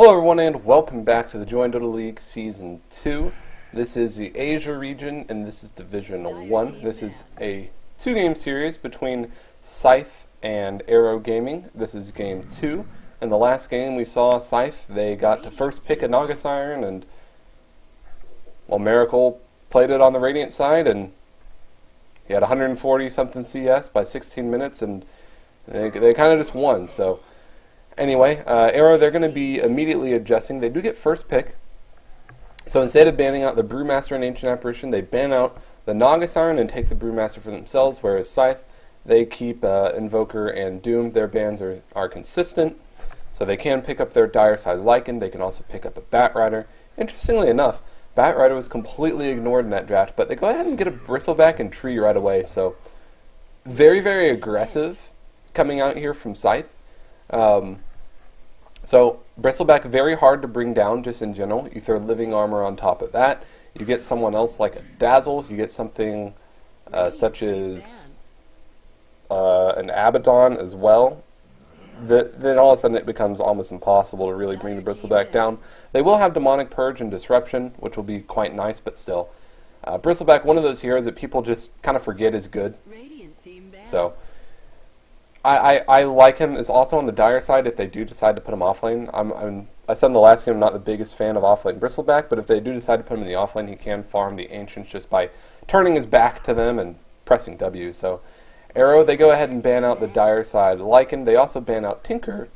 Hello everyone and welcome back to the joinDOTA League Season 2. This is the Asia region and this is Division 1. This is a two-game series between Scythe and Arrow Gaming. This is Game 2. In the last game we saw Scythe, they got to first pick a Nagas Iron and, well, Miracle played it on the Radiant side and he had 140 something CS by 16 minutes and they kind of just won. So anyway, Arrow, they're going to be immediately adjusting. They do get first pick. So instead of banning out the Brewmaster and Ancient Apparition, they ban out the Nagas Iron and take the Brewmaster for themselves, whereas Scythe, they keep Invoker and Doom. Their bans are consistent, so they can pick up their Dire Side Lycan. They can also pick up a Batrider. Interestingly enough, Batrider was completely ignored in that draft, but they go ahead and get a Bristleback and Tree right away, so very, very aggressive coming out here from Scythe. So Bristleback, very hard to bring down just in general. You throw Living Armor on top of that. You get someone else like a Dazzle. You get something such as an Abaddon as well. Then all of a sudden it becomes almost impossible to really bring the Bristleback down. They will have Demonic Purge and Disruption, which will be quite nice, but still. Bristleback, one of those heroes that people just kind of forget is good. So I like him. Is also on the Dire side if they do decide to put him offlane. I said in the last game I'm not the biggest fan of offlane Bristleback, but if they do decide to put him in the offlane, he can farm the Ancients just by turning his back to them and pressing W. So Arrow, they go ahead and ban out the Dire side Lycan. They also ban out Tinker.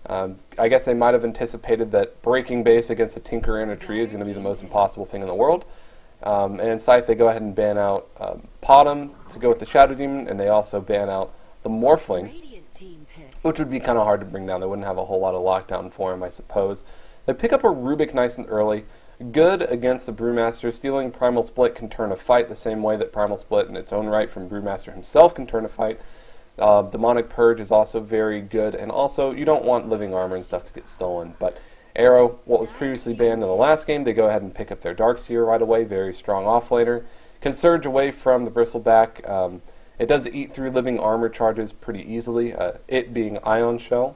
I guess they might have anticipated that breaking base against a Tinker and a Tree is going to be the most impossible thing in the world. And in Scythe, they go ahead and ban out Potom to go with the Shadow Demon, and they also ban out the Morphling, which would be kind of hard to bring down. They wouldn't have a whole lot of lockdown for him, I suppose. They pick up a Rubik nice and early. Good against the Brewmaster. Stealing Primal Split can turn a fight the same way that Primal Split in its own right from Brewmaster himself can turn a fight. Demonic Purge is also very good, and also you don't want Living Armor and stuff to get stolen. But Arrow, what was previously banned in the last game, they go ahead and pick up their Darkseer right away. Very strong offlaner. Can surge away from the Bristleback. It does eat through Living Armor charges pretty easily, it being Ion Shell.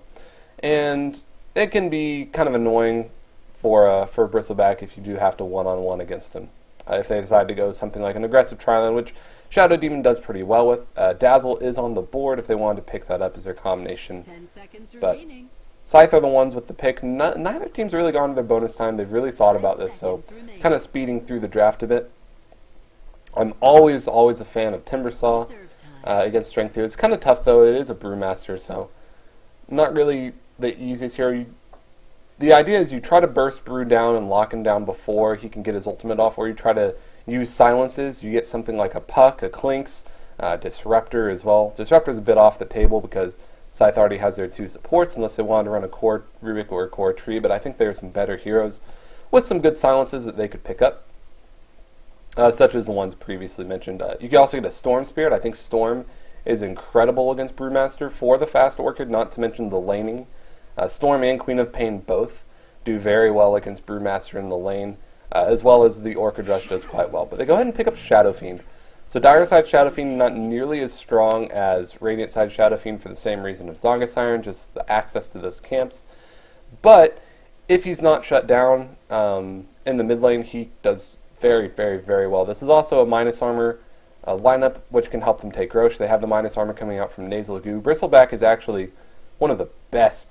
And it can be kind of annoying for a Bristleback if you do have to one-on-one against him. If they decide to go something like an aggressive Triland, which Shadow Demon does pretty well with. Dazzle is on the board if they wanted to pick that up as their combination. 10 seconds but remaining. Scythe are the ones with the pick. Neither team's really gone to their bonus time. They've really thought about this, so kind of speeding through the draft a bit. I'm always a fan of Timbersaw against Strength here. It's kind of tough, though. It is a Brewmaster, so not really the easiest hero. The idea is you try to burst Brew down and lock him down before he can get his ultimate off, or you try to use silences. You get something like a Puck, a Clinks, Disruptor as well. Disruptor's a bit off the table because Scythe already has their two supports, unless they wanted to run a core Rubik or a core Tree, but I think there are some better heroes with some good silences that they could pick up. Such as the ones previously mentioned. You can also get a Storm Spirit. I think Storm is incredible against Brewmaster for the fast Orchid, not to mention the laning. Storm and Queen of Pain both do very well against Brewmaster in the lane, as well as the Orchid Rush does quite well. But they go ahead and pick up Shadow Fiend. So Dire Side Shadow Fiend not nearly as strong as Radiant Side Shadow Fiend for the same reason as Nagas Iron, just the access to those camps. But if he's not shut down in the mid lane, he does very, very, very well. This is also a minus armor lineup, which can help them take Roche. They have the minus armor coming out from Nasal Goo. Bristleback is actually one of the best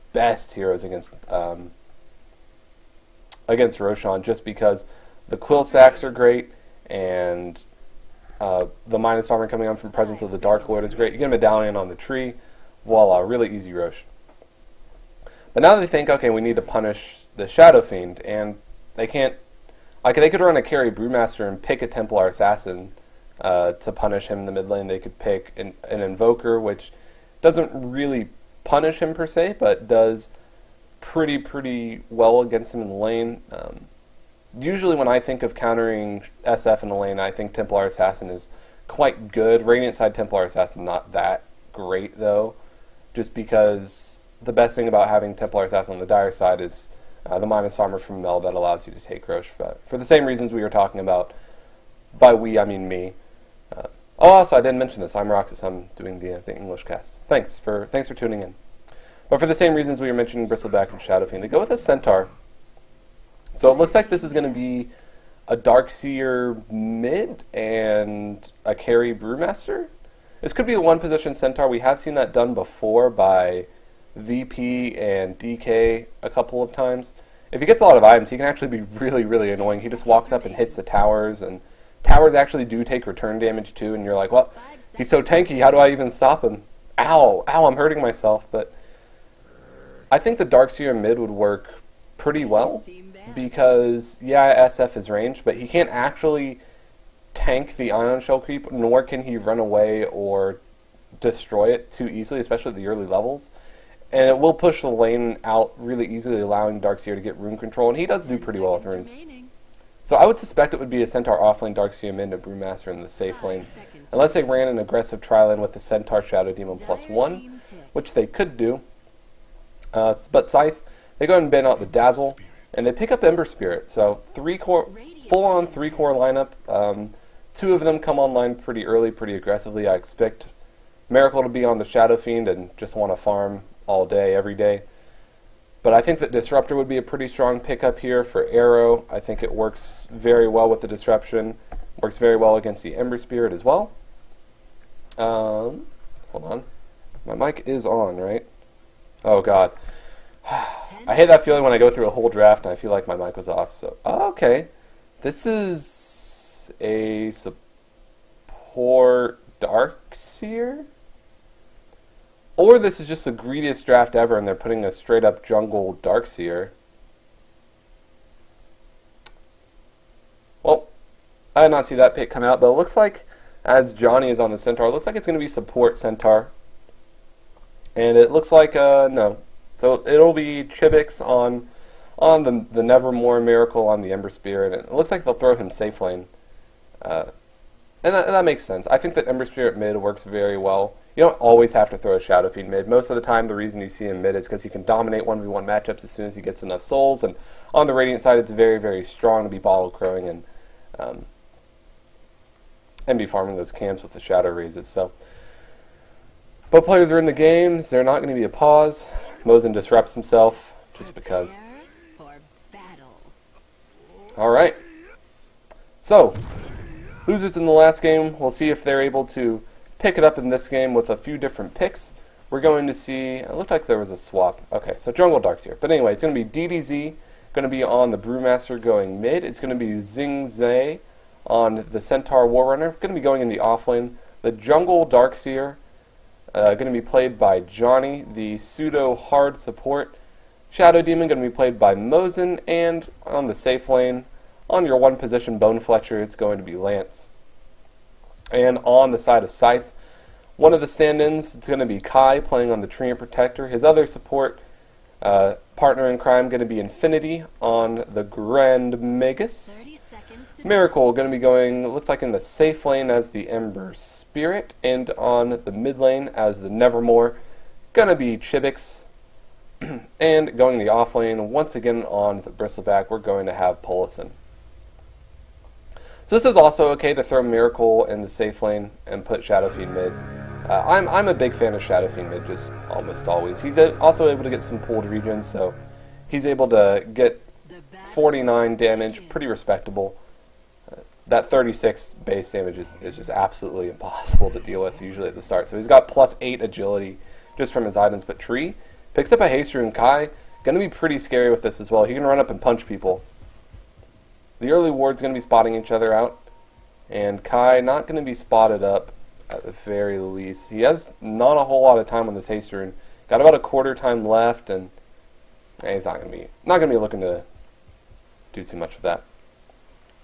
heroes against Roshan, just because the quill stacks are great, and the minus armor coming out from Presence of the Dark Lord is great. You get a Medallion on the Tree, voila, really easy Roche. But now they think, okay, we need to punish the Shadow Fiend, and they can't. Like, they could run a carry Brewmaster and pick a Templar Assassin to punish him in the mid lane. They could pick an Invoker, which doesn't really punish him per se, but does pretty well against him in the lane. Usually when I think of countering SF in the lane, I think Templar Assassin is quite good. Radiant Side Templar Assassin not that great, though, just because the best thing about having Templar Assassin on the Dire side is the minus armor from Mel that allows you to take Roche for the same reasons we were talking about. By we, I mean me. Also, I didn't mention this. I'm Roxas. I'm doing the English cast. Thanks for tuning in. But for the same reasons we were mentioning Bristleback and Shadow Fiend, they go with a Centaur. So it looks like this is going to be a Darkseer mid and a carry Brewmaster. This could be a one-position Centaur. We have seen that done before by VP and DK a couple of times. If he gets a lot of items, he can actually be really, really annoying. He just walks up and hits the towers, and towers actually do take return damage too, and you're like, well, he's so tanky, how do I even stop him? Ow, ow, I'm hurting myself. But I think the Darkseer mid would work pretty well, because, yeah, SF is ranged, but he can't actually tank the Ion Shell creep, nor can he run away or destroy it too easily, especially at the early levels. And it will push the lane out really easily, allowing Darkseer to get rune control, and he does do pretty well with runes. So I would suspect it would be a Centaur offlane, Darkseer mid, and a Brewmaster in the safe lane, unless they ran an aggressive tri-lane with the Centaur Shadow Demon +1, which they could do. But Scythe, they go ahead and ban out the Dazzle, and they pick up Ember Spirit. So full-on 3-core lineup. 2 of them come online pretty early, pretty aggressively. I expect Miracle to be on the Shadow Fiend and just want to farm all day, every day. But I think that Disruptor would be a pretty strong pickup here for Arrow. I think it works very well with the Disruption. Works very well against the Ember Spirit as well. Hold on. My mic is on, right? Oh, God. I hate that feeling when I go through a whole draft and I feel like my mic was off. So, okay. This is a support Darkseer? Or this is just the greediest draft ever and they're putting a straight up jungle Darkseer. Well, I did not see that pick come out, but it looks like, as Johnny is on the Centaur, it looks like it's going to be support Centaur. And it looks like, no. So it'll be Chibix on the Nevermore, Miracle on the Ember Spirit, and it looks like they'll throw him safe lane. And that makes sense. I think that Ember Spirit mid works very well. You don't always have to throw a Shadow Fiend mid. Most of the time, the reason you see him mid is because he can dominate 1v1 matchups as soon as he gets enough souls, and on the Radiant side, it's very, very strong to be bottle crowing and be farming those camps with the Shadow Raises. So both players are in the game. Is there not going to be a pause? Mosin disrupts himself just because. Alright. So, losers in the last game. We'll see if they're able to pick it up in this game with a few different picks. We're going to see, it looked like there was a swap. Okay, so Jungle Darkseer. But anyway, it's going to be DDZ, going to be on the Brewmaster going mid. It's going to be Xing Zhe on the Centaur Warrunner, going to be going in the offlane. The Jungle Darkseer, going to be played by Johnny, the pseudo hard support. Shadow Demon going to be played by Mosin, and on the safe lane, on your one position Bone Fletcher, it's going to be Lance. And on the side of Scythe, one of the stand-ins, it's going to be Kai playing on the Treant Protector. His other support partner in crime going to be Infinity on the Grand Magus. Miracle going to be going, looks like in the safe lane as the Ember Spirit, and on the mid lane as the Nevermore, going to be Chibix. And going the off lane, once again on the Bristleback, we're going to have Polison. So this is also okay to throw Miracle in the safe lane and put Shadow Fiend mid. I'm a big fan of Shadow Fiend mid, just almost always. He's also able to get some pooled regions, so he's able to get 49 damage, pretty respectable. That 36 base damage is just absolutely impossible to deal with usually at the start. So he's got +8 agility just from his items. But Tree picks up a Haste Rune. Kai, going to be pretty scary with this as well. He can run up and punch people. The early ward's going to be spotting each other out. And Kai not going to be spotted up at the very least. He has not a whole lot of time on this Haste Rune. Got about a quarter time left, and he's not going to be looking to do too much with that.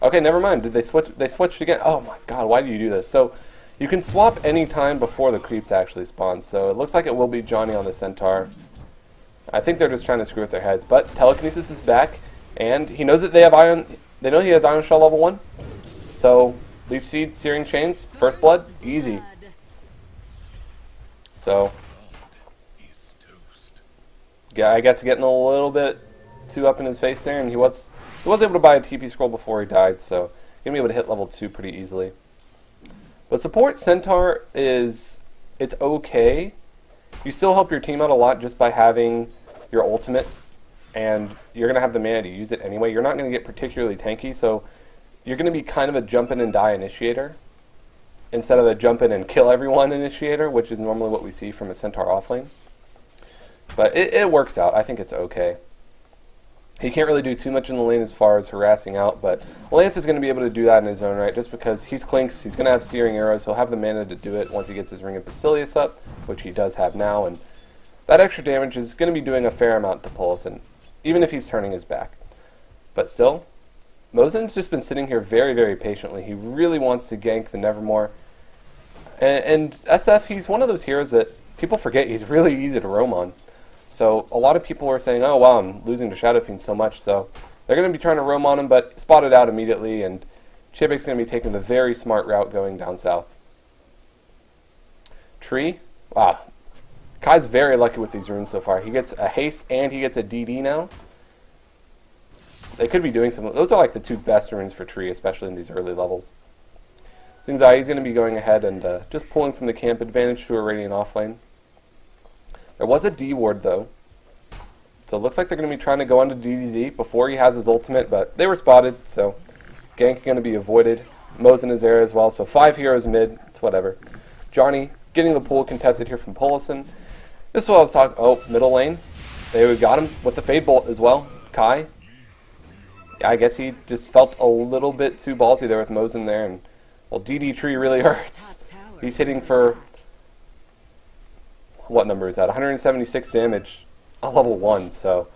Okay, never mind. Did they switch? They switched again. Oh my God! Why do you do this? So you can swap any time before the creeps actually spawn. So it looks like it will be Johnny on the Centaur. I think they're just trying to screw with their heads. But Telekinesis is back, and he knows that they have Ion. They know he has Ion Shell level 1. So Leech Seed, Searing Chains, First Blood, easy. So yeah, I guess getting a little bit too up in his face there, and he was able to buy a TP scroll before he died, so he's going to be able to hit level 2 pretty easily. But support Centaur it's okay. You still help your team out a lot just by having your ultimate and you're going to have the mana to use it anyway. You're not going to get particularly tanky, so you're going to be kind of a jump in and die initiator instead of the jump in and kill everyone initiator, which is normally what we see from a Centaur offlane. But it works out. I think it's okay. He can't really do too much in the lane as far as harassing out, but Lance is going to be able to do that in his own right, just because he's Clinks, he's going to have Searing Arrows, he'll have the mana to do it once he gets his Ring of Basilius up, which he does have now, and that extra damage is going to be doing a fair amount to Polison, even if he's turning his back. But still, Mosen's just been sitting here very, very patiently. He really wants to gank the Nevermore. And SF, he's one of those heroes that people forget he's really easy to roam on. So a lot of people are saying, oh wow, I'm losing to Shadow Fiend so much, so they're going to be trying to roam on him, but spotted out immediately, and Chibik's going to be taking the very smart route going down south. Tree? Wow. Kai's very lucky with these runes so far. He gets a haste and he gets a DD now. They could be doing something. Those are like the two best runes for Tree, especially in these early levels. Seems like he's going to be going ahead and just pulling from the camp, advantage to a Radiant offlane. There was a D ward though, so it looks like they're going to be trying to go onto DDZ before he has his ultimate, but they were spotted, so gank going to be avoided. Mosen is there as well, so 5 heroes mid, it's whatever. Johnny getting the pool contested here from Polison. This is what I was talking. Oh, middle lane. They got him with the Fade Bolt as well. Kai. Yeah, I guess he just felt a little bit too ballsy there with Mosen there, and well, DD Tree really hurts. He's hitting for, what number is that? 176 damage at level 1, so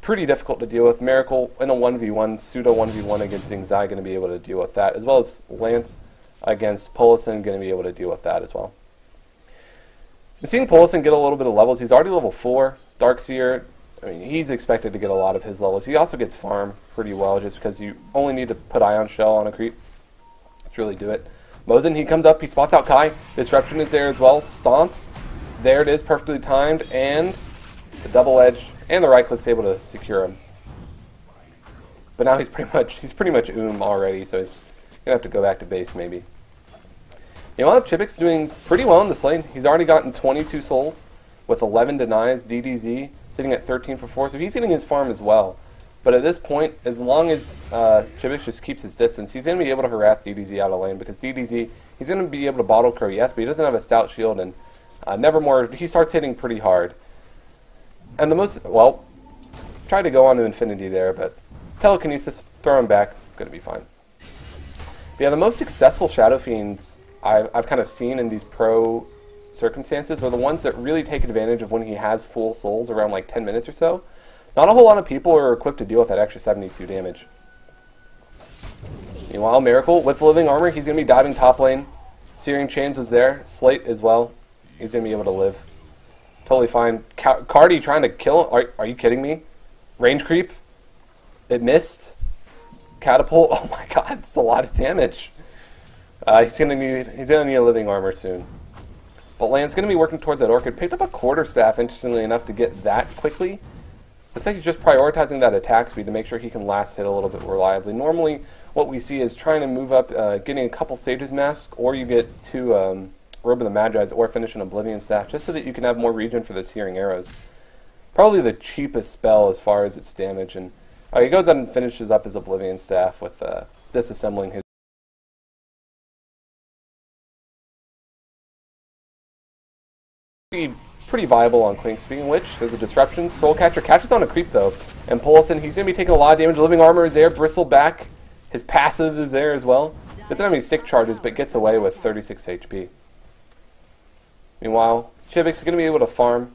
pretty difficult to deal with. Miracle in a 1v1, pseudo 1v1 against Xingzai, going to be able to deal with that, as well as Lance against Polison, going to be able to deal with that as well. And seeing Polison get a little bit of levels, he's already level 4, Darkseer, I mean, he's expected to get a lot of his levels. He also gets farm pretty well, just because you only need to put Ion Shell on a creep to really do it. Mosen, he comes up, he spots out Kai, Disruption is there as well, Stomp, there it is, perfectly timed, and the double edge, and the right click's able to secure him. But now he's pretty much already, so he's gonna have to go back to base maybe. You know what? Chibik's doing pretty well in this lane. He's already gotten 22 souls with 11 denies. DDZ sitting at 13 for 4, so he's getting his farm as well. But at this point, as long as Chibik just keeps his distance, he's going to be able to harass DDZ out of lane, because DDZ, he's going to be able to bottle crow, yes, but he doesn't have a stout shield, and Nevermore, he starts hitting pretty hard. And the most, well, tried to go on to infinity there, but telekinesis, throw him back, going to be fine. But yeah, the most successful Shadow Fiends I've kind of seen in these pro circumstances are the ones that really take advantage of when he has full souls around like 10 minutes or so. Not a whole lot of people are equipped to deal with that extra 72 damage. Meanwhile, Miracle with Living Armor, he's going to be diving top lane. Searing Chains was there. Slate as well. He's going to be able to live. Totally fine. Cardi trying to kill him. Are you kidding me? Range creep. It missed. Catapult. Oh my god, it's a lot of damage. He's gonna need a Living Armor soon. But Lance's gonna be working towards that Orchid. Picked up a Quarterstaff, interestingly enough, to get that quickly. Looks like he's just prioritizing that attack speed to make sure he can last hit a little bit reliably. Normally, what we see is trying to move up, getting a couple Sage's Mask, or you get 2 Robe of the Magi's, or finish an Oblivion Staff, just so that you can have more regen for the Searing Arrows. Probably the cheapest spell as far as its damage. And he goes out and finishes up his Oblivion Staff with disassembling his pretty viable on Clink. Speaking of which, there's a Disruption. Soulcatcher catches on a creep though. And Polison, he's going to be taking a lot of damage. Living Armor is there. Bristle back. His passive is there as well. Doesn't have any stick charges, but gets away with 36 HP. Meanwhile, Chibik's going to be able to farm.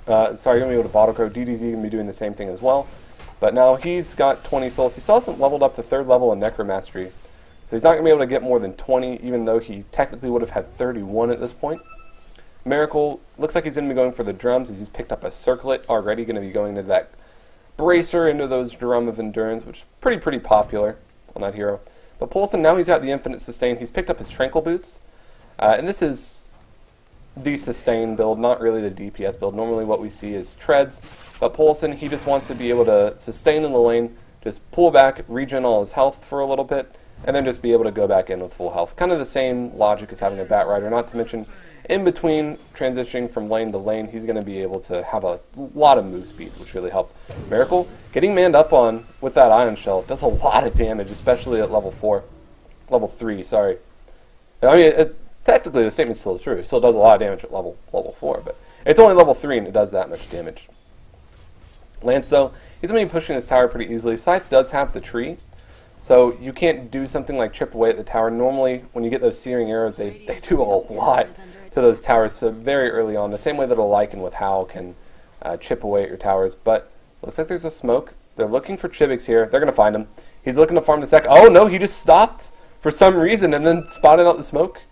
Going to be able to bottle crow. DDZ going to be doing the same thing as well. But now he's got 20 souls. He still hasn't leveled up to 3rd level in Necromastery. So he's not going to be able to get more than 20, even though he technically would have had 31 at this point. Miracle looks like he's going to be going for the drums, as he's picked up a Circlet already, going to be going into that Bracer, into those Drum of Endurance, which is pretty popular on that hero. But Polison, now he's got the Infinite Sustain. He's picked up his Tranquil Boots. And this is the Sustain build, not really the DPS build. Normally what we see is Treads. But Polison, he just wants to be able to sustain in the lane, just pull back, regen all his health for a little bit, and then just be able to go back in with full health. Kind of the same logic as having a Bat Rider, not to mention in between transitioning from lane to lane, he's going to be able to have a lot of move speed, which really helps. Miracle, getting manned up on with that Ion Shell does a lot of damage, especially at level 3, sorry. I mean, technically the statement still is true. It still does a lot of damage at level 4, but it's only level 3 and it does that much damage. Lance, though, he's going to be pushing this tower pretty easily. Scythe does have the tree, so you can't do something like chip away at the tower. Normally, when you get those searing arrows, they do a lot to those towers, so very early on, the same way that a Lycan with Howl can chip away at your towers. But looks like there's a smoke. They're looking for Chivix here. They're going to find him. He's looking to farm the sec. Oh, no, he just stopped for some reason and then spotted out the smoke.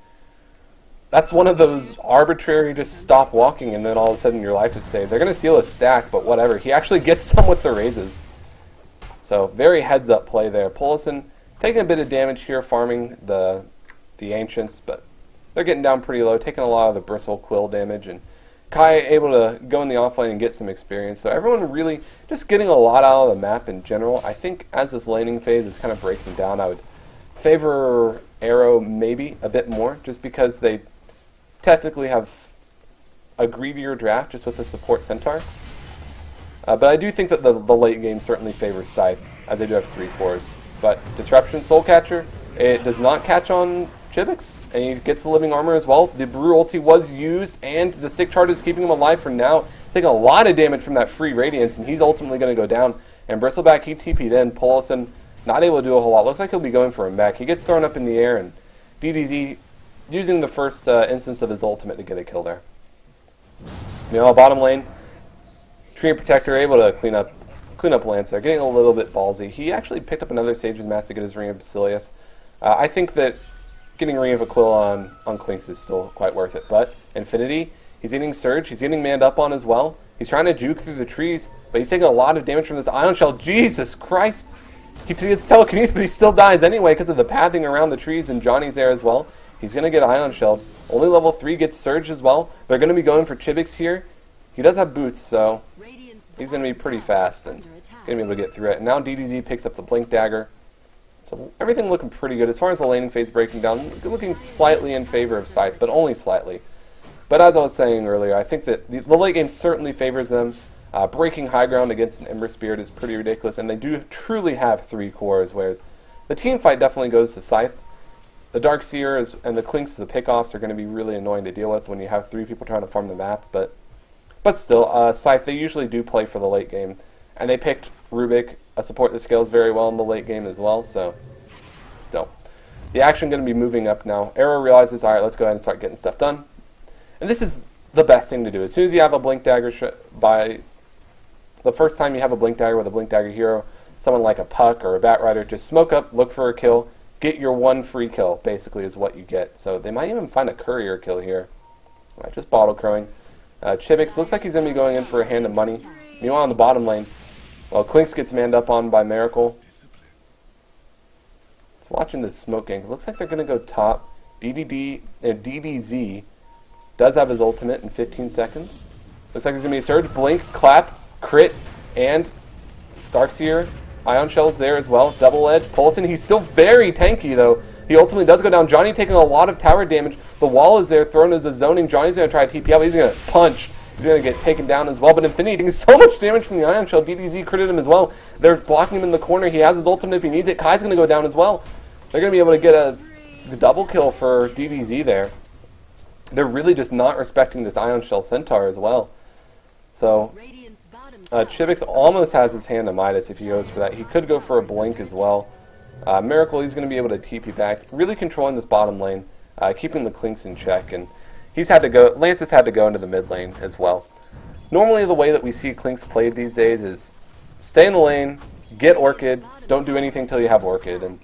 That's one of those arbitrary just stop walking and then all of a sudden your life is saved. They're going to steal a stack, but whatever. He actually gets some with the raises. So very heads up play there. Polison taking a bit of damage here, farming the Ancients, but they're getting down pretty low, taking a lot of the Bristle Quill damage, and Kai able to go in the offlane and get some experience. So everyone really just getting a lot out of the map in general. I think as this laning phase is kind of breaking down, I would favor Arrow maybe a bit more, just because they technically have a greedier draft just with the support Centaur. But I do think that the late game certainly favors Scythe, as they do have 3 cores. But Disruption, Soul Catcher, it does not catch on Chivix, and he gets the living armor as well. The Brew ulti was used, and the stick charge is keeping him alive for now. Taking a lot of damage from that free Radiance, and he's ultimately going to go down. And Bristleback, he TP'd in. Polison, not able to do a whole lot. Looks like he'll be going for a mech. He gets thrown up in the air, and DDZ using the first instance of his ultimate to get a kill there. Meanwhile, bottom lane, Tree and Protector able to clean up Lance there, getting a little bit ballsy. He actually picked up another Sage's Mask to get his Ring of Basilius. I think that getting Ring of Aquila on Clinks is still quite worth it. But Infinity, he's getting Surge, he's getting manned up on as well. He's trying to juke through the trees, but he's taking a lot of damage from this Ion Shell. Jesus Christ! He gets telekinesis, but he still dies anyway because of the pathing around the trees, and Johnny's there as well. He's going to get Ion Shelled. Only level 3 gets Surge as well. They're going to be going for Chivix here. He does have boots, so he's going to be pretty fast and going to be able to get through it. And now DDZ picks up the Blink Dagger. So everything looking pretty good. As far as the laning phase breaking down, looking slightly in favor of Scythe, but only slightly. But as I was saying earlier, I think that the late game certainly favors them. Breaking high ground against an Ember Spirit is pretty ridiculous, and they do truly have 3 cores, whereas the team fight definitely goes to Scythe. The Darkseer and the Clinks, the pickoffs, are going to be really annoying to deal with when you have 3 people trying to farm the map, but still, Scythe, they usually do play for the late game, and they picked Rubik, a support that scales very well in the late game as well, so still. The action going to be moving up now. Arrow realizes, alright, let's go ahead and start getting stuff done. And this is the best thing to do. As soon as you have a Blink Dagger, the first time you have a Blink Dagger with a Blink Dagger hero, someone like a Puck or a Bat Rider, just smoke up, look for a kill, get your 1 free kill, basically, is what you get. So they might even find a courier kill here. Right, just bottle crowing. Chivix looks like he's going to be going in for a hand of money. Meanwhile, on the bottom lane, well, Clinks gets manned up on by Miracle. Just watching this smoke gank. Looks like they're going to go top. DDZ does have his ultimate in 15 seconds. Looks like there's going to be a Surge, Blink, Clap, Crit, and Darkseer. Ion Shell's there as well. Double Edge. Polison, he's still very tanky, though. He ultimately does go down. Johnny taking a lot of tower damage. The wall is there, thrown as a zoning. Johnny's going to try to TP out, but he's going to punch. He's going to get taken down as well. But Infinity taking so much damage from the Ion Shell. DDZ critted him as well. They're blocking him in the corner. He has his ultimate if he needs it. Kai's going to go down as well. They're going to be able to get a double kill for DDZ there. They're really just not respecting this Ion Shell Centaur as well. So Chivix almost has his hand to Midas if he goes for that. He could go for a Blink as well. Miracle, he's going to be able to TP back, really controlling this bottom lane, keeping the Clinks in check, and he's had to go. Lance has had to go into the mid lane as well. Normally, the way that we see Clinks played these days is stay in the lane, get Orchid, don't do anything till you have Orchid, and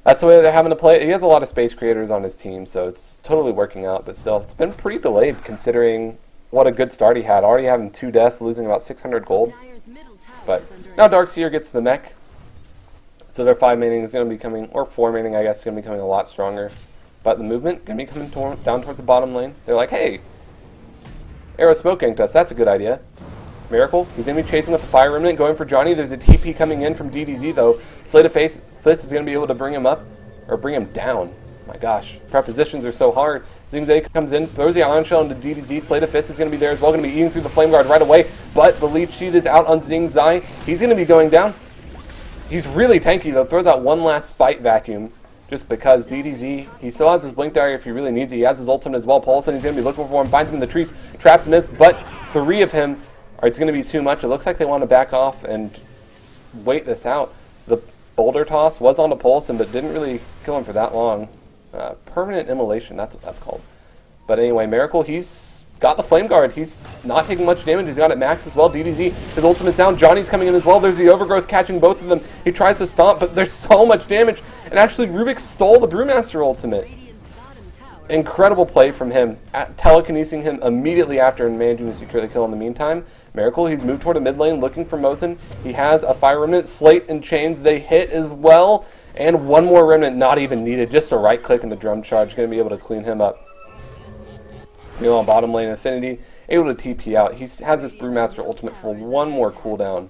that's the way they're having to play it. He has a lot of space creators on his team, so it's totally working out. But still, it's been pretty delayed considering what a good start he had. Already having 2 deaths, losing about 600 gold. But now Darkseer gets the mech. So their 5-maning is going to be coming, or 4-maning I guess, is going to be coming a lot stronger. But the movement going to be coming down towards the bottom lane. They're like, hey, Arrow smoke ganked us, that's a good idea. Miracle, he's going to be chasing with the Fire Remnant, going for Johnny. There's a TP coming in from DDZ, though. Scythe Fist is going to be able to bring him up, or bring him down. My gosh, prepositions are so hard. Zingzay comes in, throws the Ion Shell into DDZ. Scythe Fist is going to be there as well, going to be eating through the Flame Guard right away, but the Leech Sheet is out on Zingzai. He's going to be going down. He's really tanky, though. Throws out one last Spite Vacuum, just because DDZ, he still has his Blink Dagger if he really needs it. He has his ultimate as well. Paulson, he's going to be looking for him, finds him in the trees, traps him in, but 3 of him, it's going to be too much. It looks like they want to back off and wait this out. The Boulder Toss was onto Paulson, but didn't really kill him for that long. Permanent Immolation, that's what that's called. But anyway, Miracle, he's got the Flame Guard. He's not taking much damage. He's got it max as well. DDZ, his ultimate's down. Johnny's coming in as well. There's the Overgrowth catching both of them. He tries to stomp, but there's so much damage. And actually, Rubik stole the Brewmaster ultimate. Incredible play from him, telekinesing him immediately after and managing to secure the kill in the meantime. Miracle, he's moved toward a mid lane looking for Mosin. He has a Fire Remnant. Slate and Chains, they hit as well. And one more Remnant not even needed. Just a right click in the Drum Charge. Going to be able to clean him up. On bottom lane, Infinity, able to TP out. He has this Brewmaster ultimate for one more cooldown.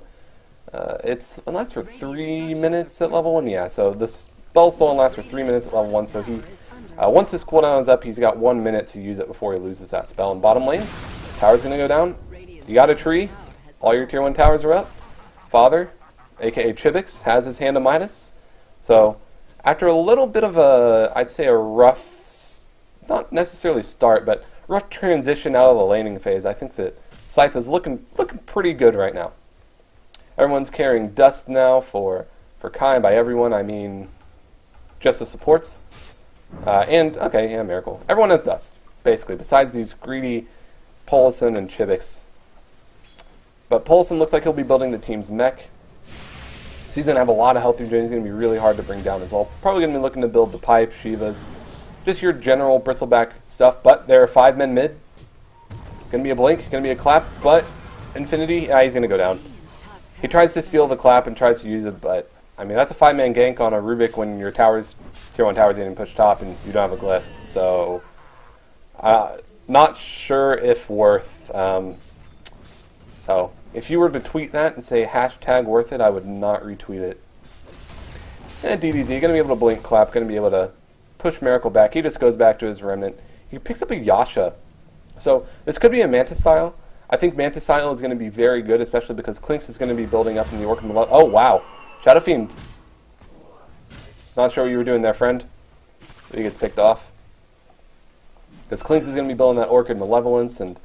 It lasts for 3 minutes at level 1. Yeah, so the spell still only lasts for 3 minutes at level 1. So he, once his cooldown is up, he's got 1 minute to use it before he loses that spell. In bottom lane, tower's going to go down. You got a tree. All your tier 1 towers are up. Father, aka Chibix, has his hand of Midas. So after a little bit of a, I'd say a rough, not necessarily start, but rough transition out of the laning phase, I think that Scythe is looking pretty good right now. Everyone's carrying Dust now for Kai, and by everyone I mean just the supports. And, okay, yeah, Miracle. Everyone has Dust, basically, besides these greedy Paulson and Chibix. But Paulson looks like he'll be building the team's mech. So he's going to have a lot of health regen. He's going to be really hard to bring down as well. Probably going to be looking to build the Pipe, Shivas, just your general bristleback stuff. But there are 5 men mid. Going to be a blink, going to be a clap, but Infinity, he's going to go down. He tries to steal the clap and tries to use it, but I mean that's a 5-man gank on a Rubik when your towers, tier 1 towers getting pushed top and you don't have a glyph. So not sure if worth. So if you were to tweet that and say hashtag worth it, I would not retweet it. And DDZ, going to be able to blink clap, going to be able to push Miracle back. He just goes back to his Remnant. He picks up a Yasha. So this could be a Mantis style. I think Mantis style is going to be very good, especially because Klinks is going to be building up in the Orc. Oh, wow. Shadow Fiend. Not sure what you were doing there, friend. He gets picked off. Because Klinks is going to be building that Orchid Malevolence, and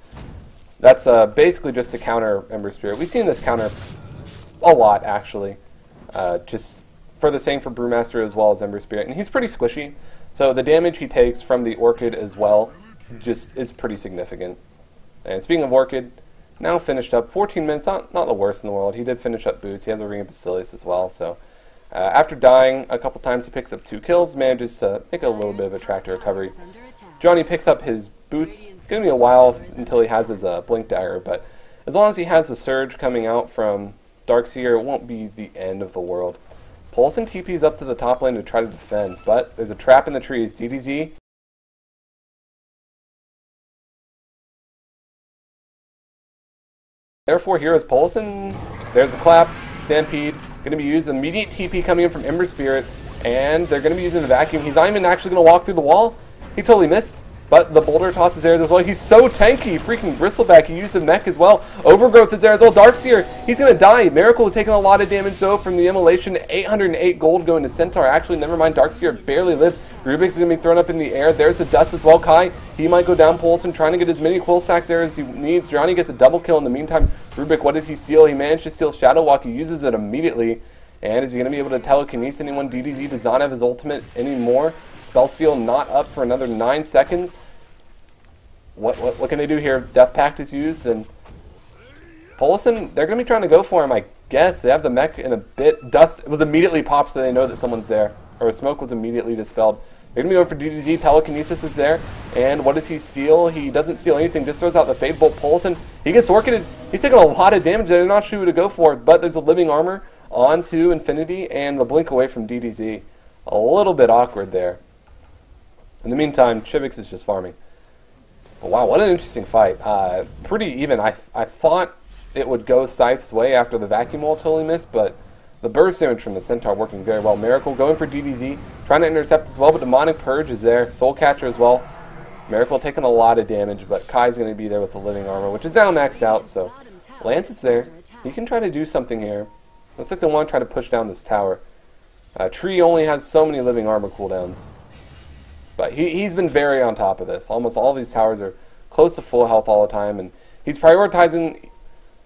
that's basically just to counter Ember Spirit. We've seen this counter a lot, actually. Just for the same for Brewmaster as well as Ember Spirit. And he's pretty squishy, so the damage he takes from the Orchid as well just is pretty significant. And speaking of Orchid, now finished up. 14 minutes, not the worst in the world. He did finish up Boots. He has a Ring of Basilius as well. So after dying a couple times, he picks up 2 kills, manages to make a little bit of a tractor recovery. Johnny picks up his Boots. It's going to be a while until he has his Blink Dagger, but as long as he has the Surge coming out from Darkseer, it won't be the end of the world. Paulson TP's up to the top lane to try to defend, but there's a trap in the trees. DDZ. Therefore, here is Paulson. There's a clap. Stampede. Going to be used. Immediate TP coming in from Ember Spirit, and they're going to be using the Vacuum. He's not even actually going to walk through the wall. He totally missed. But the Boulder Toss is there as well. He's so tanky. Freaking Bristleback. He used the mech as well. Overgrowth is there as well. Darkseer, he's going to die. Miracle taking a lot of damage, though, from the Immolation. 808 gold going to Centaur. Actually, never mind. Darkseer barely lives. Rubik's going to be thrown up in the air. There's the Dust as well. Kai, he might go down. Paulson trying to get as many quill stacks there as he needs. Johnny gets a double kill in the meantime. Rubik, what did he steal? He managed to steal Shadow Walk. He uses it immediately. And is he going to be able to telekinesis anyone? DDZ does not have his ultimate anymore. Spell Steal not up for another 9 seconds. What can they do here? Death Pact is used, and Paulson, they're going to be trying to go for him, I guess. They have the mech in a bit. Dust was immediately popped, so they know that someone's there. Or smoke was immediately dispelled. They're going to be going for DDZ. Telekinesis is there. And what does he steal? He doesn't steal anything, just throws out the Fade Bolt. Paulson, he gets Orchided. He's taking a lot of damage. They're not sure who to go for, but there's a Living Armor onto Infinity, and the blink away from DDZ. A little bit awkward there. In the meantime, Chivix is just farming. But wow, what an interesting fight. Pretty even. I thought it would go Scythe's way after the vacuum wall totally missed, but the burst damage from the Centaur working very well. Miracle going for DDZ, trying to intercept as well, but Demonic Purge is there. Soul Catcher as well. Miracle taking a lot of damage, but Kai's going to be there with the living armor, which is now maxed out, so Lance is there. He can try to do something here. Looks like they want to try to push down this tower. Tree only has so many living armor cooldowns. But he's been very on top of this. Almost all these towers are close to full health all the time, and he's prioritizing.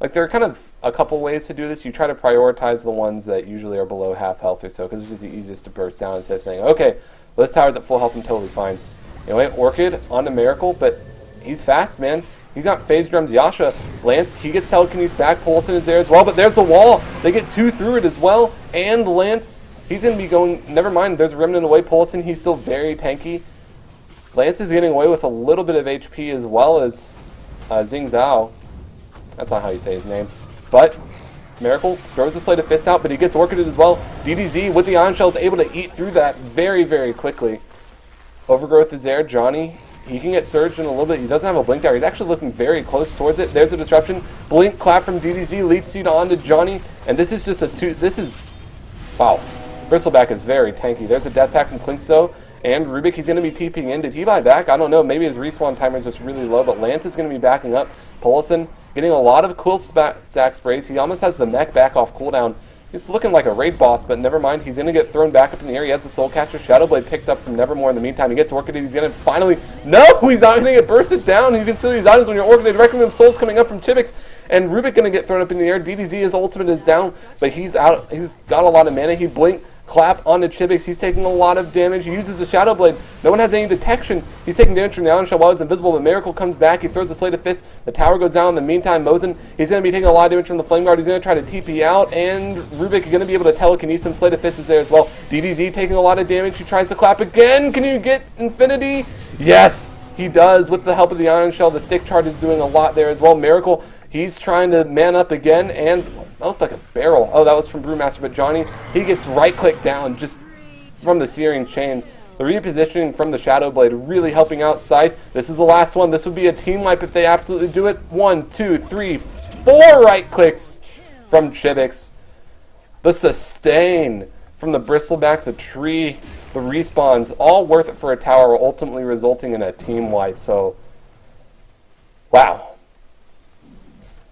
Like, there are kind of a couple ways to do this. You try to prioritize the ones that usually are below half health or so, because it's just the easiest to burst down instead of saying, okay, well, this tower's at full health, I'm totally fine. Anyway, Orchid onto Miracle, but he's fast, man. He's got Phase Drums. Yasha, Lance, he gets telekinesis back. Polson is there as well, but there's the wall. They get 2 through it as well, and Lance, he's going to be going, never mind, there's a Remnant away. Polson, he's still very tanky. Lance is getting away with a little bit of HP as well as Xing Zhao. That's not how you say his name. But Miracle throws the Slate of Fist out, but he gets Orchided as well. DDZ with the Ion Shell is able to eat through that very, very quickly. Overgrowth is there. Johnny, he can get surged in a little bit. He doesn't have a blink tower. He's actually looking very close towards it. There's a disruption. Blink clap from DDZ. Leap seed onto Johnny. And this is just a 2. This is... Wow. Bristleback is very tanky. There's a death pack from Kiilstofte. And Rubik, he's going to be TPing in. Did he buy back? I don't know. Maybe his respawn timer is just really low. But Lance is going to be backing up. Polson getting a lot of cool stack sprays. He almost has the mech back off cooldown. He's looking like a raid boss, but never mind. He's going to get thrown back up in the air. He has the Soul Catcher. Shadowblade picked up from Nevermore in the meantime. He gets Orchided. He's going to finally... No! He's not going to get bursted down. You can see these items when you're Orchided. Requiem of Souls coming up from Chibix. And Rubik going to get thrown up in the air. DDZ, his ultimate is down, but he's out. He's got a lot of mana. He blink. Clap onto Chibix. He's taking a lot of damage. He uses a Shadow Blade. No one has any detection. He's taking damage from the Ion Shell while he's invisible, but Miracle comes back. He throws a Slate of Fist. The tower goes down. In the meantime, Mosin, he's going to be taking a lot of damage from the Flame Guard. He's going to try to TP out, and Rubik is going to be able to telekinesis him. Slate of Fist is there as well. DDZ taking a lot of damage. He tries to clap again. Can you get Infinity? Yes, he does. With the help of the Ion Shell, the stick charge is doing a lot there as well. Miracle, he's trying to man up again, and that looked like a barrel. Oh, that was from Brewmaster, but Johnny, he gets right-click down just from the Searing Chains. The repositioning from the Shadow Blade really helping out Scythe. This is the last one. This would be a team wipe if they absolutely do it. 1, 2, 3, 4 right-clicks from Chibix. The sustain from the Bristleback, the tree, the respawns, all worth it for a tower, ultimately resulting in a team wipe. So, wow.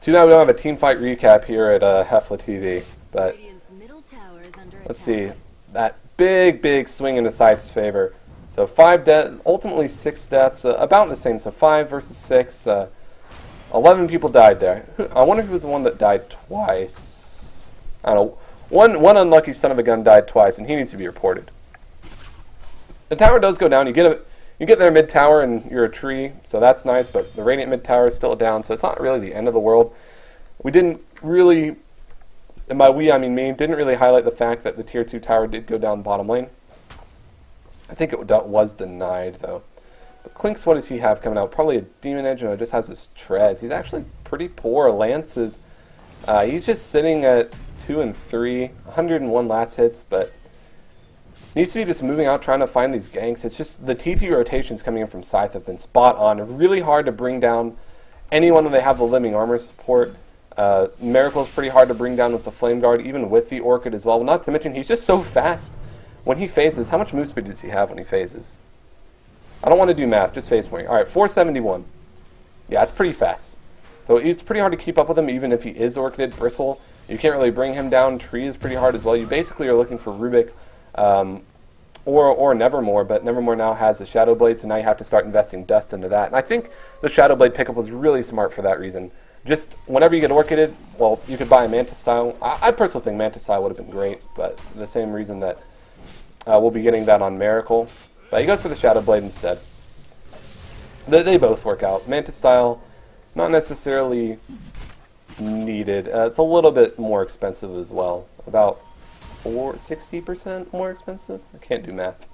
Too bad we don't have a team fight recap here at Heflatv, but let's see. That big swing into Scythe's favor. So 5 deaths, ultimately 6 deaths, about the same. So 5 versus 6. 11 people died there. I wonder who was the one that died twice. I don't know. One unlucky son of a gun died twice, and he needs to be reported. The tower does go down. You get there mid tower, and you're a tree, so that's nice. But the Radiant mid tower is still down, so it's not really the end of the world. We didn't really. And by we, I mean me, didn't really highlight the fact that the Tier 2 tower did go down bottom lane. I think it was denied, though. But Clinks, what does he have coming out? Probably a Demon Edge, and it just has his treads. He's actually pretty poor. Lance is, he's just sitting at 2 and 3, 101 last hits, but needs to be just moving out, trying to find these ganks. It's just the TP rotations coming in from Scythe have been spot on. Really hard to bring down anyone when they have the living armor support. Miracle's pretty hard to bring down with the Flame Guard, even with the Orchid as well. Not to mention, he's just so fast when he phases. How much move speed does he have when he phases? I don't want to do math, just phase point. Alright, 471. Yeah, it's pretty fast. So it's pretty hard to keep up with him, even if he is Orchided. Bristle, you can't really bring him down. Tree is pretty hard as well. You basically are looking for Rubik or Nevermore, but Nevermore now has a Shadow Blade, so now you have to start investing dust into that. And I think the Shadow Blade pickup was really smart for that reason. Just whenever you get Orchided, well, you could buy a Mantis Style. I personally think Mantis Style would have been great, but the same reason that we'll be getting that on Miracle. But he goes for the Shadow Blade instead. They both work out. Mantis Style, not necessarily needed. It's a little bit more expensive as well. About 60% more expensive? I can't do math.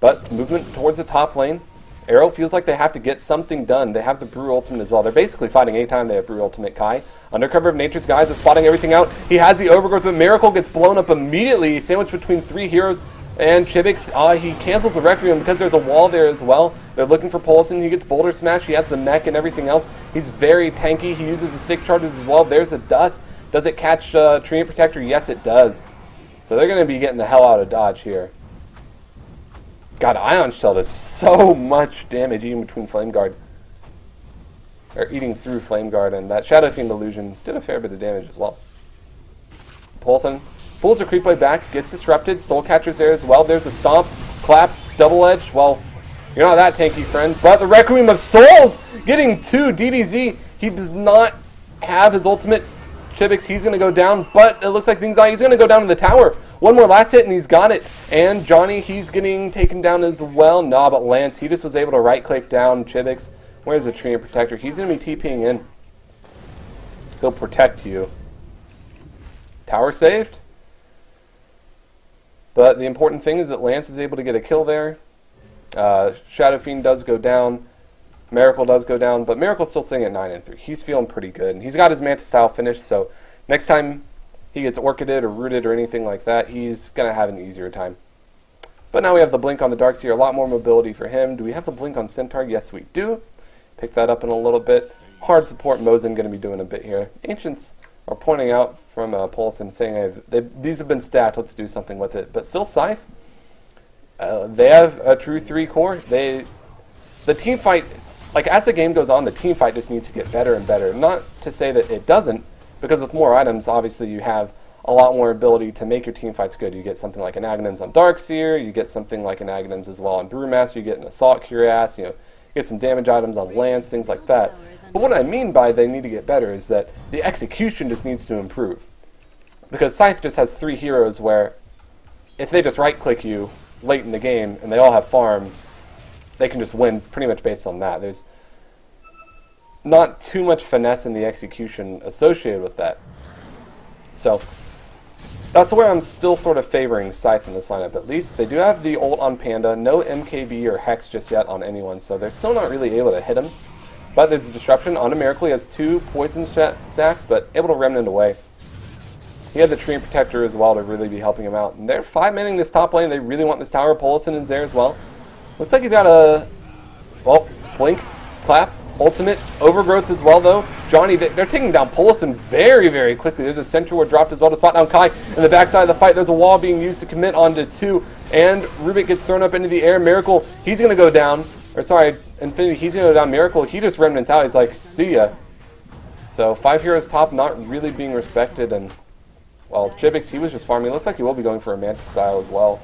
But movement towards the top lane. Arrow feels like they have to get something done. They have the Brew Ultimate as well. They're basically fighting anytime they have Brew Ultimate. Kai, Undercover of Nature's Guise, is spotting everything out. He has the Overgrowth, but Miracle gets blown up immediately. He's sandwiched between 3 heroes. And Chibix, he cancels the Requiem because there's a wall there as well. They're looking for Polison. He gets Boulder Smash. He has the mech and everything else. He's very tanky. He uses the Sick Charges as well. There's a Dust. Does it catch Treant Protector? Yes, it does. So they're going to be getting the hell out of dodge here. God, Ion Shell does so much damage eating between Flame Guard. Or eating through Flame Guard. And that Shadow Fiend Illusion did a fair bit of damage as well. Polison pulls the Creep Blade back, gets disrupted. Soul Catcher's there as well. There's a Stomp, Clap, Double Edge. Well, you're not that tanky, friend. But the Requiem of Souls getting 2 DDZ. He does not have his ultimate. Chibix, he's going to go down, but it looks like Zingzai, he's going to go down to the tower. One more last hit, and he's got it. And Johnny, he's getting taken down as well. Nah, but Lance, he just was able to right-click down Chibix. Where's the Treant Protector? He's going to be TPing in. He'll protect you. Tower saved. But the important thing is that Lance is able to get a kill there. Shadow Fiend does go down. Miracle does go down, but Miracle's still sitting at 9 and 3. He's feeling pretty good. And he's got his Manta style finish, so next time he gets Orchided or Rooted or anything like that, he's going to have an easier time. But now we have the Blink on the Darkseer, a lot more mobility for him. Do we have the Blink on Centaur? Yes, we do. Pick that up in a little bit. Hard support Mosin going to be doing a bit here. Ancients are pointing out from Polison saying these have been stacked, let's do something with it. But still Scythe, they have a true 3 core. The team fight, like as the game goes on, the team fight just needs to get better and better. Not to say that it doesn't, because with more items, obviously you have a lot more ability to make your team fights good. You get something like an Aghanims on Darkseer, you get something like an Aghanims as well on Brewmaster, you get an Assault Cuirass, you get some damage items on Lance, things like that. But what I mean by they need to get better is that the execution just needs to improve. Because Scythe just has 3 heroes where if they just right-click you late in the game and they all have farm, they can just win pretty much based on that. There's not too much finesse in the execution associated with that. So that's where I'm still sort of favoring Scythe in this lineup. At least they do have the ult on Panda, no MKB or Hex just yet on anyone, so they're still not really able to hit him. But there's a disruption on a Miracle. He has 2 poison stacks, but able to remnant away. He had the Treant Protector as well to really be helping him out. And they're 5-manning this top lane. They really want this tower. Polison is there as well. Looks like he's got a, well, Blink, Clap, Ultimate, Overgrowth as well, though. Johnny, they're taking down Polison very, very quickly. There's a Sentry Ward dropped as well to spot down Kai. In the backside of the fight, there's a wall being used to commit onto 2. And Rubik gets thrown up into the air. Miracle, he's going to go down. Or sorry, Infinity, he's going to go down. Miracle, he just remnants out. He's like, see ya. So 5 heroes top, not really being respected. And, well, Chibix, he was just farming. Looks like he will be going for a Manta style as well.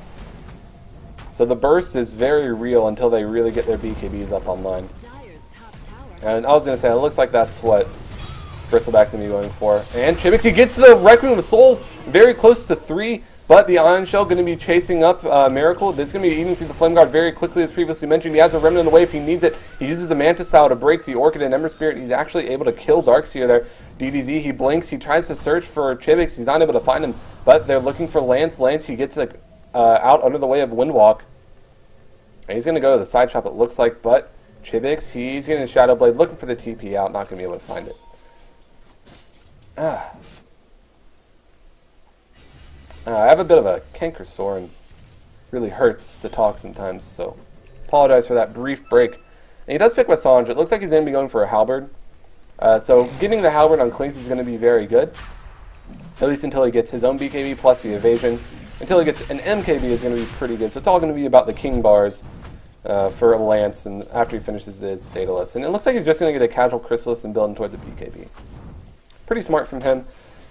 So the burst is very real until they really get their BKBs up online. And I was going to say, it looks like that's what Bristleback's going to be going for. And Chibix, he gets the Requiem of Souls very close to 3, but the Ion Shell going to be chasing up Miracle. That's going to be eating through the Flame Guard very quickly, as previously mentioned. He has a Remnant away if he needs it. He uses the Manta Style to break the Orchid and Ember Spirit. He's actually able to kill Darkseer there. DDZ, he blinks. He tries to search for Chibix. He's not able to find him, but they're looking for Lance. Lance, he gets out under the way of Windwalk. And he's going to go to the side shop, it looks like, but Chibix, he's getting the Shadow Blade, looking for the TP out, not going to be able to find it. I have a bit of a canker sore and really hurts to talk sometimes, so apologize for that brief break. And he does pick with Sanj. It looks like he's going to be going for a Halberd. So getting the Halberd on Clinks is going to be very good, at least until he gets his own BKB plus the evasion. Until he gets an MKB is going to be pretty good. So it's all going to be about the King bars for Lance, and after he finishes his Daedalus. And it looks like he's just going to get a casual Chrysalis and building towards a BKB. Pretty smart from him.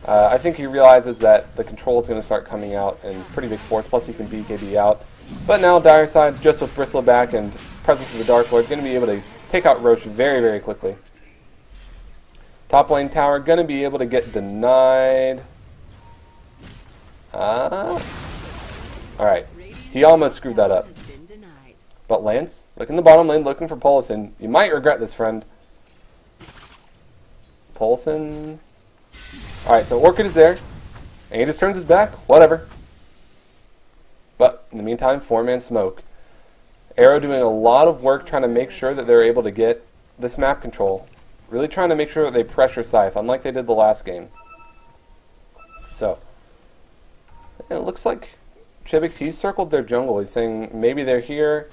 I think he realizes that the control is going to start coming out in pretty big force, plus he can BKB out. But now Dire Side, just with Bristleback and presence of the Dark Lord, going to be able to take out Roche very, very quickly. Top lane tower, going to be able to get denied. Alright, he almost screwed that up. But Lance, look in the bottom lane, looking for Polison. You might regret this, friend. Polison. Alright, so Orchid is there. And he just turns his back. Whatever. But, in the meantime, 4-man smoke. Arrow doing a lot of work trying to make sure that they're able to get this map control. Really trying to make sure that they pressure Scythe, unlike they did the last game. So, it looks like Chibix, he's circled their jungle. He's saying maybe they're here.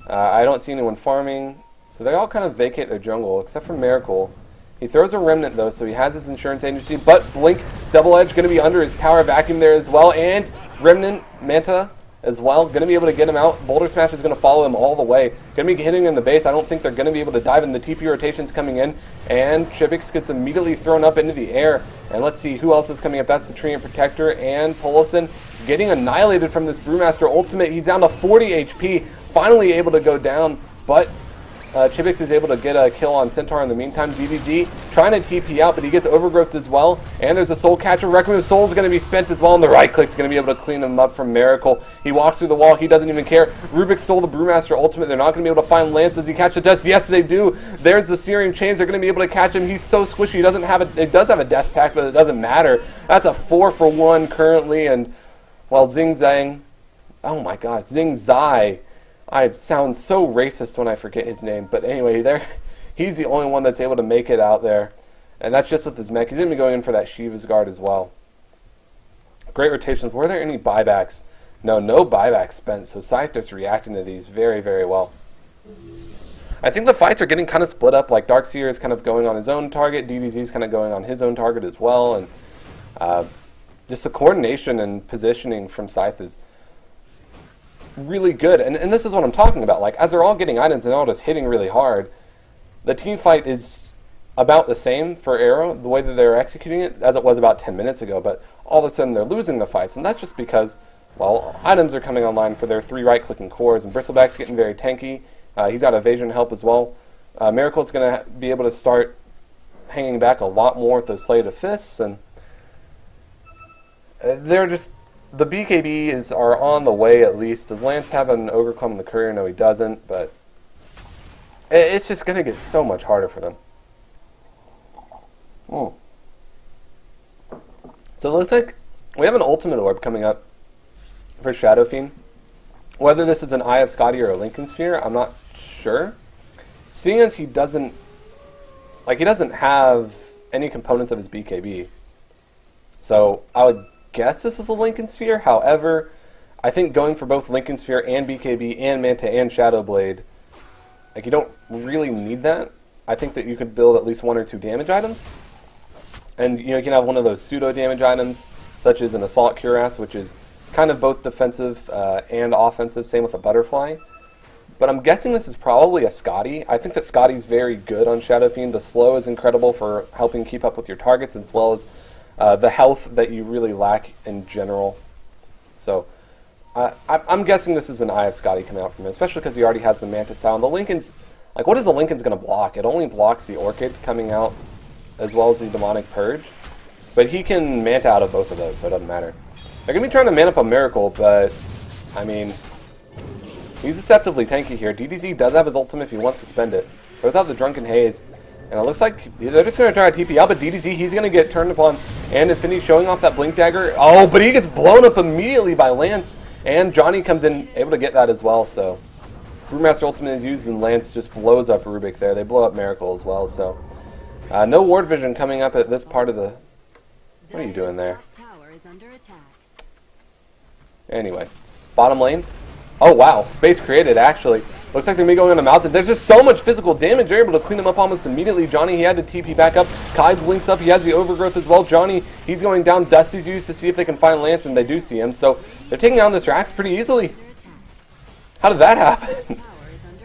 I don't see anyone farming. So they all kind of vacate their jungle, except for Miracle. He throws a Remnant, though, so he has his insurance agency. But Blink, Double Edge, going to be under his tower vacuum there as well. And Remnant, Manta as well, going to be able to get him out. Boulder Smash is going to follow him all the way. Going to be hitting in the base. I don't think they're going to be able to dive in. The TP rotation's coming in. And Chibix gets immediately thrown up into the air. And let's see who else is coming up. That's the Treant Protector and Polison getting annihilated from this Brewmaster ultimate. He's down to 40 HP. Finally able to go down, but Chibix is able to get a kill on Centaur in the meantime. DDZ trying to TP out, but he gets overgrowthed as well. And there's a Soul Catcher. Recommended Soul is going to be spent as well, and the right click's going to be able to clean him up from Miracle. He walks through the wall. He doesn't even care. Rubik stole the Brewmaster ultimate. They're not going to be able to find Lance. Does he catch the dust? Yes, they do. There's the Searing Chains. They're going to be able to catch him. He's so squishy. He doesn't have it does have a death pack, but it doesn't matter. That's a 4-for-1 currently, and while Zing Zai, I sound so racist when I forget his name, but anyway, he's the only one that's able to make it out there, and that's just with his mech. He's going to be going in for that Shiva's Guard as well. Great rotations. Were there any buybacks? No buybacks spent, so Scythe just reacting to these very, very well. I think the fights are getting kind of split up, like Darkseer is kind of going on his own target, DDZ is kind of going on his own target as well, and just the coordination and positioning from Scythe is really good, and this is what I'm talking about. Like, as they're all getting items and all just hitting really hard, the team fight is about the same for Arrow, the way that they're executing it, as it was about 10 minutes ago, but all of a sudden they're losing the fights, and that's just because, well, items are coming online for their 3 right-clicking cores, and Bristleback's getting very tanky. He's got evasion help as well. Miracle's going to be able to start hanging back a lot more with those Slate of Fists, and they're just... The BKBs are on the way, at least. Does Lance have an Ogre Club in the Courier? No, he doesn't, but it's just going to get so much harder for them. So it looks like we have an Ultimate Orb coming up for Shadow Fiend. Whether this is an Eye of Scotty or a Lincoln Sphere, I'm not sure. Seeing as he doesn't have any components of his BKB. So I would guess this is a Lincoln Sphere. However, I think going for both Lincoln Sphere and BKB and Manta and Shadow Blade, like, you don't really need that. I think that you could build at least 1 or 2 damage items. And you can have one of those pseudo damage items, such as an Assault Cuirass, which is kind of both defensive and offensive, same with a Butterfly. But I'm guessing this is probably a Scotty. I think that Scotty's very good on Shadow Fiend. The slow is incredible for helping keep up with your targets, as well as the health that you really lack in general. So I'm guessing this is an Eye of Scotty coming out from him, especially because he already has the Manta Sound. The Lincoln's, like, what is the Lincoln's going to block? It only blocks the Orchid coming out, as well as the Demonic Purge. But he can Manta out of both of those, so it doesn't matter. They're going to be trying to man up a Miracle, but, I mean, he's deceptively tanky here. DDZ does have his ultimate if he wants to spend it. Throws out the Drunken Haze. And it looks like they're just going to try to TP out, but DDZ, he's going to get turned upon. And Infinity showing off that Blink Dagger. Oh, but he gets blown up immediately by Lance. And Johnny comes in, able to get that as well. So Brewmaster Ultimate is used, and Lance just blows up Rubik there. They blow up Miracle as well. So no Ward Vision coming up at this part of the... What are you doing there? Anyway, bottom lane. Oh, wow. Space created, actually. Looks like they're going to be going on a mouse. There's just so much physical damage. They're able to clean him up almost immediately. Johnny, he had to TP back up. Kai blinks up. He has the overgrowth as well. Johnny, he's going down. Dusty's used to see if they can find Lance, and they do see him. So they're taking down this Rax pretty easily. How did that happen?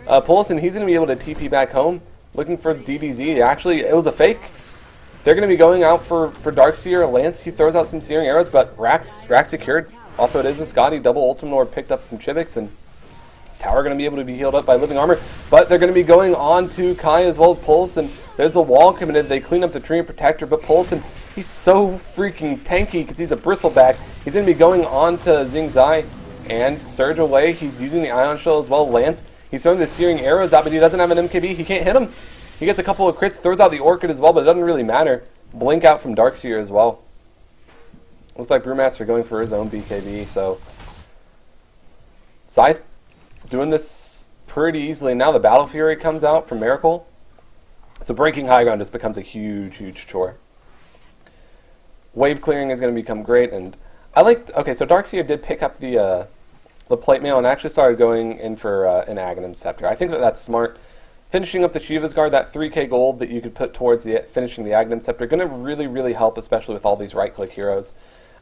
Polison, he's going to be able to TP back home, looking for DDZ. Actually, it was a fake. They're going to be going out for Darkseer. Lance, he throws out some Searing Arrows, but Rax secured. Also, it is a Scotty double Ultimate Orb picked up from Chibix, and Tower going to be able to be healed up by Living Armor, but they're going to be going on to Kai as well as Polison. There's the wall committed. They clean up the Treant Protector, but Polison, he's so freaking tanky because he's a Bristleback. He's going to be going on to Zing Zai and Surge away. He's using the Ion Shell as well. Lance, he's throwing the Searing Arrows out, but he doesn't have an MKB. He can't hit him. He gets a couple of crits, throws out the Orchid as well, but it doesn't really matter. Blink out from Darkseer as well. Looks like Brewmaster going for his own BKB, so Scythe doing this pretty easily. Now the Battle Fury comes out from Miracle. So breaking high ground just becomes a huge, huge chore. Wave clearing is going to become great, and I like... Okay, so Darkseer did pick up the the plate mail and actually started going in for an Aghanim Scepter. I think that that's smart. Finishing up the Shiva's Guard, that 3k gold that you could put towards finishing the Aghanim Scepter, going to really, really help, especially with all these right-click heroes.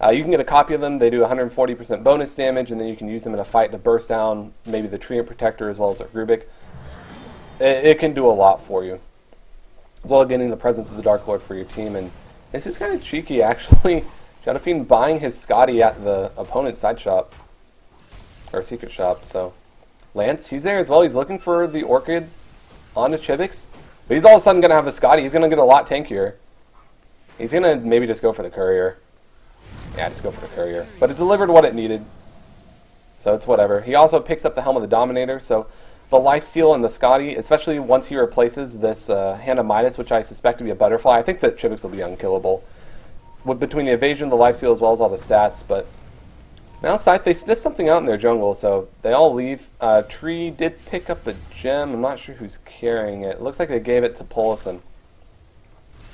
You can get a copy of them. They do 140% bonus damage, and then you can use them in a fight to burst down maybe the Treant Protector as well as a Rubik. It can do a lot for you, as well as getting the presence of the Dark Lord for your team. And this is kind of cheeky, actually. Josephine buying his Scotty at the opponent's side shop, or secret shop. So Lance, he's there as well. He's looking for the Orchid onto Chivix, but he's all of a sudden going to have a Scotty. He's going to get a lot tankier. He's going to maybe just go for the Courier. Yeah, just go for the Courier. But it delivered what it needed, so it's whatever. He also picks up the Helm of the Dominator, so the lifesteal and the Scotty, especially once he replaces this Hand of Midas, which I suspect to be a Butterfly. I think that Chivix will be unkillable between the evasion, the lifesteal, as well as all the stats. But now Scythe, they sniff something out in their jungle, so they all leave. Tree did pick up a gem. I'm not sure who's carrying it. It looks like they gave it to Polison.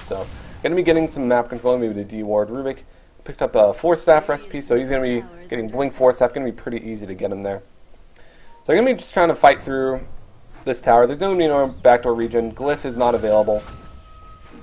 So going to be getting some map control, maybe to D-Ward. Rubik picked up a 4-staff recipe, so he's going to be getting Blink 4-staff. Going to be pretty easy to get him there. So I'm going to be just trying to fight through this tower. There's going to be no backdoor region. Glyph is not available.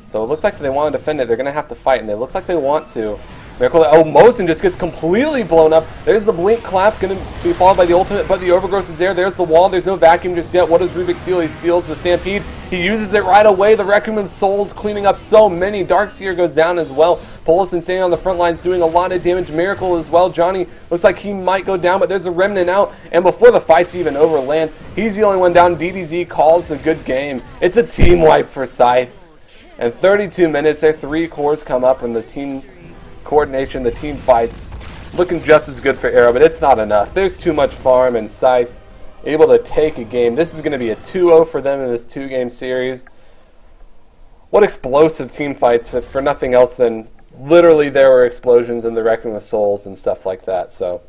So it looks like if they want to defend it, they're going to have to fight, and it looks like they want to. Miracle, oh, Mosin just gets completely blown up. There's the Blink Clap, going to be followed by the ultimate, but the Overgrowth is there. There's the wall. There's no vacuum just yet. What does Rubik steal? He steals the Stampede. He uses it right away. The Requiem of Souls cleaning up so many. Darkseer goes down as well. Polison staying on the front lines doing a lot of damage. Miracle as well. Johnny looks like he might go down, but there's a Remnant out. And before the fight's even over, Lance, he's the only one down. DDZ calls a good game. It's a team wipe for Scythe. And 32 minutes, their 3 cores come up, and the team coordination, the team fights, looking just as good for Arrow, but it's not enough. There's too much farm, and Scythe able to take a game. This is going to be a 2-0 for them in this 2-game series. What explosive team fights for nothing else than literally there were explosions and the Wrecking with Souls and stuff like that. So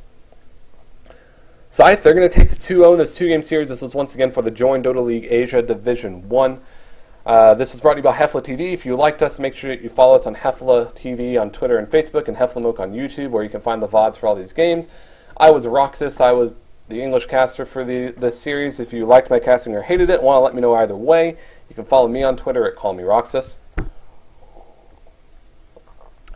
Scythe, they're going to take the 2-0 in this 2-game series. This was once again for the joinDOTA League Asia Division 1. This was brought to you by Heflatv. If you liked us, make sure you follow us on Heflatv on Twitter and Facebook, and Heflamoke on YouTube, where you can find the VODs for all these games. I was Roxas. I was the English caster for this series. If you liked my casting or hated it, want to let me know either way, you can follow me on Twitter at CallMeRoxas.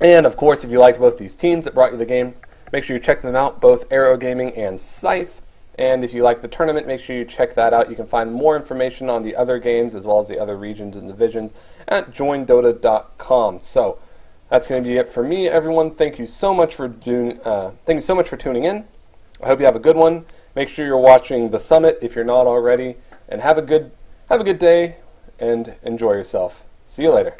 And, of course, if you liked both these teams that brought you the game, make sure you check them out, both Arrow Gaming and Scythe. And if you like the tournament, make sure you check that out. You can find more information on the other games as well as the other regions and divisions at joinDOTA.com. So that's going to be it for me, everyone. Thank you so much for tuning in. I hope you have a good one. Make sure you're watching the summit if you're not already, and have a good day and enjoy yourself. See you later.